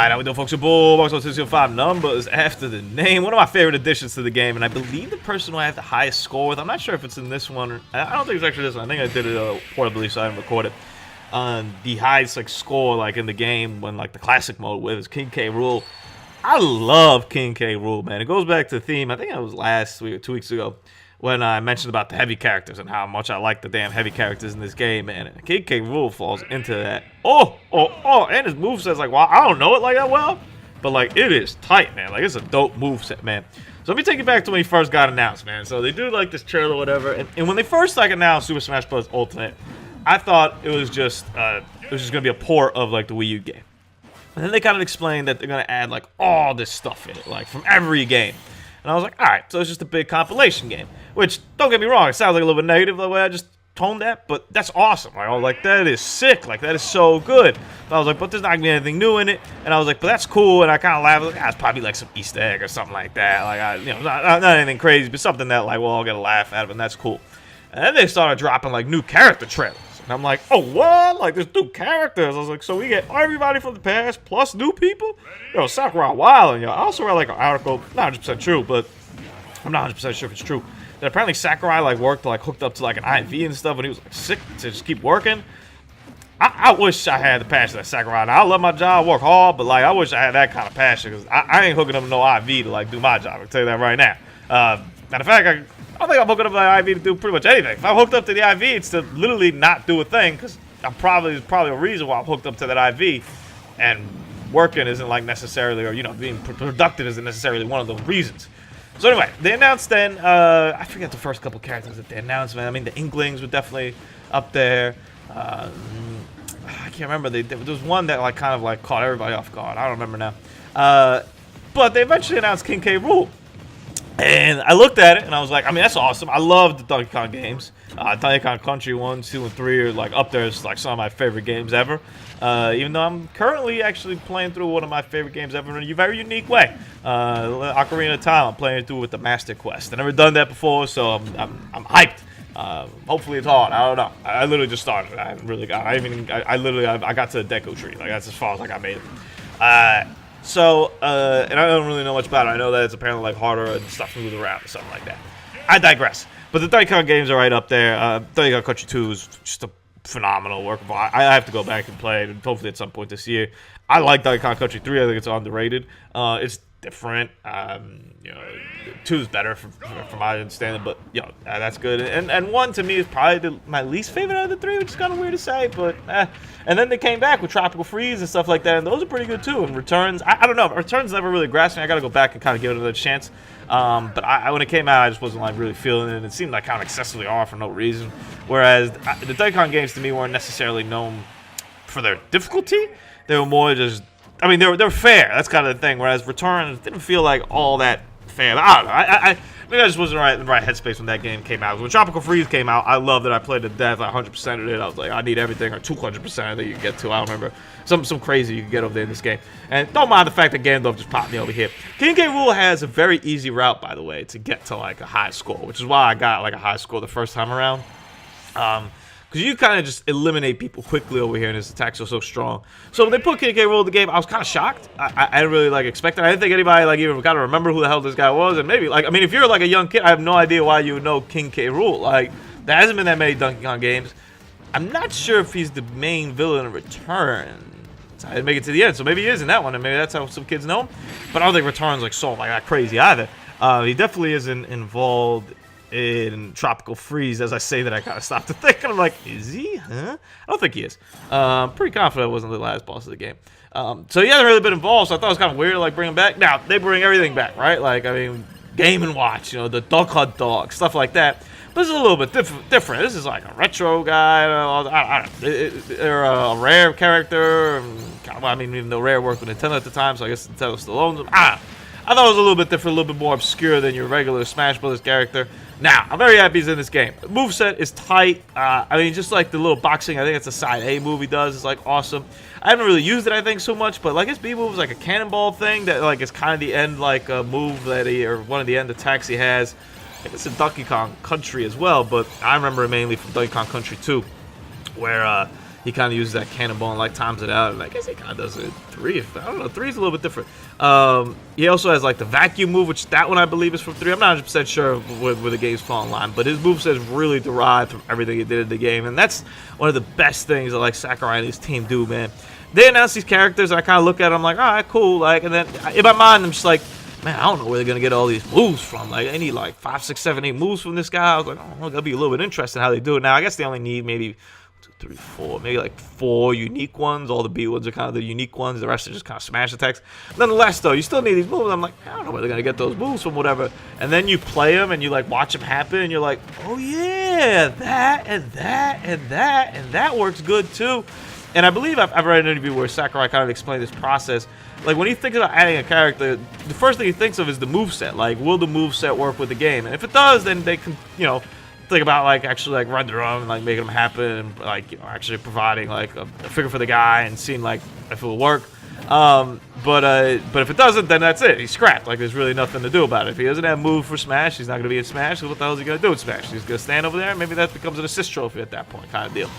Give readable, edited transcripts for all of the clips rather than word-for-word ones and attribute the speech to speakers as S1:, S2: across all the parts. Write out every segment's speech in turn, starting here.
S1: Alright, how we doing, folks? Your bull, box 205 numbers after the name. One of my favorite additions to the game, and I believe the person who I have the highest score with, I'm not sure if it's in this one. I don't think it's actually this one. I think I did it portably, so I didn't record it. The highest score in the game when the classic mode with is King K. Rool. I love King K. Rool, man. It goes back to the theme. I think it was last week or 2 weeks ago when I mentioned about the heavy characters and how much I like the damn heavy characters in this game, man. And King K. Rool falls into that. And his moveset's well, I don't know it that well, but it is tight, man. It's a dope moveset, man. So let me take you back to when he first got announced, man. So they do this trailer or whatever, and when they first announced Super Smash Bros. Ultimate, I thought it was just gonna be a port of the Wii U game. And then they kind of explained that they're gonna add all this stuff in it, from every game. And I was like, all right, so it's just a big compilation game. Which, don't get me wrong, it sounds a little bit negative the way I just toned that, but that's awesome. I was that is sick. That is so good. But I was but there's not gonna be anything new in it. And I was but that's cool. And I kind of laughed. It's probably some Easter egg or something like that. Not anything crazy, but something that we'll all get a laugh out of, and that's cool. And then they started dropping new character trailers. And I'm oh, what? There's new characters. I was so we get everybody from the past plus new people? Yo, Sakurai wild. And I also read an article, not 100% true, but I'm not 100% sure if it's true, that apparently Sakurai worked hooked up to an IV and stuff, and he was sick to just keep working. I wish I had the passion that Sakurai. Now, I love my job, work hard, but I wish I had that kind of passion, because I ain't hooking up no IV to do my job. I'll tell you that right now. Matter of fact, I don't think I'm hooking up the IV to do pretty much anything. If I'm hooked up to the IV, it's to literally not do a thing, because there's probably a reason why I'm hooked up to that IV, and working isn't necessarily, or being productive isn't necessarily one of those reasons. So anyway, they announced then, I forget the first couple characters that they announced, man. I mean, the Inklings were definitely up there. I can't remember. There was one that kind of caught everybody off guard. I don't remember now. But they eventually announced King K. Rool. And I looked at it and I was I mean, that's awesome. I love the Donkey Kong games. Donkey Kong Country 1, 2, and 3 are up there as some of my favorite games ever. Even though I'm currently actually playing through one of my favorite games ever in a very unique way. Ocarina of Time, I'm playing through with the Master Quest. I've never done that before, so I'm hyped. Hopefully it's hard. I don't know. I literally just started. I haven't really got. I got to the Deku Tree. That's as far as I made it. And I don't really know much about it. I know that it's apparently harder and stuff to move around or something like that. I digress. But the Donkey Kong games are right up there. Donkey Kong Country 2 is just a phenomenal work of art. I have to go back and play it, and hopefully at some point this year. I like Donkey Kong Country 3. I think it's underrated. It's different. 2 is better from my understanding, but that's good. And 1 to me is probably my least favorite out of the 3, which is kind of weird to say, but And then they came back with Tropical Freeze and stuff like that, and those are pretty good too. And Returns, I don't know, Returns never really grasped me. I got to go back and kind of give it another chance. But when it came out, I just wasn't really feeling it. It seemed kind of excessively hard for no reason. Whereas the Donkey Kong games to me weren't necessarily known for their difficulty. They were more just, I mean, they're fair. That's kind of the thing. Whereas Returns didn't feel all that fair. I don't know. Maybe I just wasn't in the right headspace when that game came out. When Tropical Freeze came out, I loved it. I played to death. 100% of it. I was I need everything, or 200% that you can get to. I don't remember. Some crazy you can get over there in this game. And don't mind the fact that Gandalf just popped me over here. King K. Rool has a very easy route, by the way, to get to a high score, which is why I got a high score the first time around. Because you kind of just eliminate people quickly over here, and his attacks are so strong. So when they put King K. Rool in the game, I was kind of shocked. I didn't really expect it. I didn't think anybody even kind of remember who the hell this guy was. And maybe I mean, if you're a young kid, I have no idea why you would know King K. Rool. There hasn't been that many Donkey Kong games. I'm not sure if he's the main villain in Returns. I didn't make it to the end, so maybe he is in that one, and maybe that's how some kids know him. But I don't think Returns so that crazy either. He definitely isn't involved in Tropical Freeze, as I say that I kind of stopped to think, and I'm is he? Huh? I don't think he is. Pretty confident I wasn't the last boss of the game. So he hasn't really been involved, so I thought it was kind of weird to bring him back. Now, they bring everything back, right? I mean, Game & Watch, the Duck Hunt Dog, stuff like that. But this is a little bit different. This is a retro guy. I don't know. They're a Rare character. I mean, even though Rare worked with Nintendo at the time, so I guess Nintendo still owns them. I thought it was a little bit different, a little bit more obscure than your regular Smash Bros. Character. Now, I'm very happy he's in this game. The moveset is tight. I mean, just the little boxing, I think it's a side A move he does, is awesome. I haven't really used it, I think, so much, but his B move is a cannonball thing that is kind of the end move that or one of the end attacks he has. I think it's in Donkey Kong Country as well, but I remember it mainly from Donkey Kong Country 2, where he kind of uses that cannonball and like times it out. And I guess he kind of does it 3. I don't know, 3 is a little bit different. He also has like the vacuum move, which that one I believe is from 3. I'm not 100% sure where the game's falling in line, but his moveset is really derived from everything he did in the game, and that's one of the best things that like Sakurai and his team do, man. They announce these characters, and I kind of look at them like, all right, cool, like, and then in my mind I'm just like, man, I don't know where they're gonna get all these moves from. Like, they need like 5, 6, 7, 8 moves from this guy. I was like, oh, that'll be a little bit interesting how they do it. Now, I guess they only need maybe 2, 3, 4, maybe like 4 unique ones. All the B ones are kind of the unique ones. The rest are just kind of smash attacks. Nonetheless, though, you still need these moves. I'm like, I don't know where they're gonna get those moves from, whatever. And then you play them and you like watch them happen, and you're like, oh yeah, that and that and that and that works good too. And I believe I've read an interview where Sakurai kind of explained this process. Like, when he thinks about adding a character, the first thing he thinks of is the moveset. Like, will the moveset work with the game? And if it does, then they can, you know, think about, like, actually, like, run their own and, like, making them happen. And, like, you know, actually providing, like, a figure for the guy and seeing, like, if it will work. But if it doesn't, then that's it. He's scrapped. Like, there's really nothing to do about it. If he doesn't have move for Smash, he's not going to be in Smash. So what the hell is he going to do in Smash? He's going to stand over there, and maybe that becomes an assist trophy at that point, kind of deal.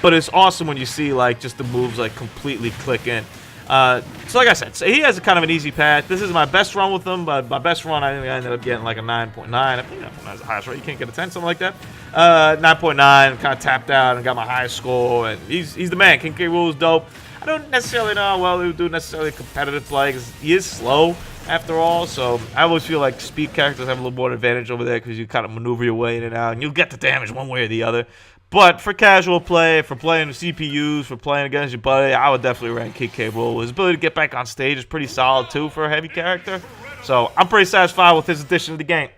S1: But it's awesome when you see, like, just the moves, like, completely click in. So like I said, so he has a kind of an easy path. This is my best run with him, but my best run, I think I ended up getting like a 9.9. I think 9.9 is the highest, right? You can't get a 10, something like that. 9.9, kind of tapped out and got my highest score, and he's the man. King K. Rool is dope. I don't necessarily know how well he would do necessarily competitive play, because he is slow after all, so I always feel like speed characters have a little more advantage over there, because you kind of maneuver your way in and out, and you'll get the damage one way or the other. But for casual play, for playing CPUs, for playing against your buddy, I would definitely rank King K. Rool. His ability to get back on stage is pretty solid, too, for a heavy character. So I'm pretty satisfied with his addition to the game.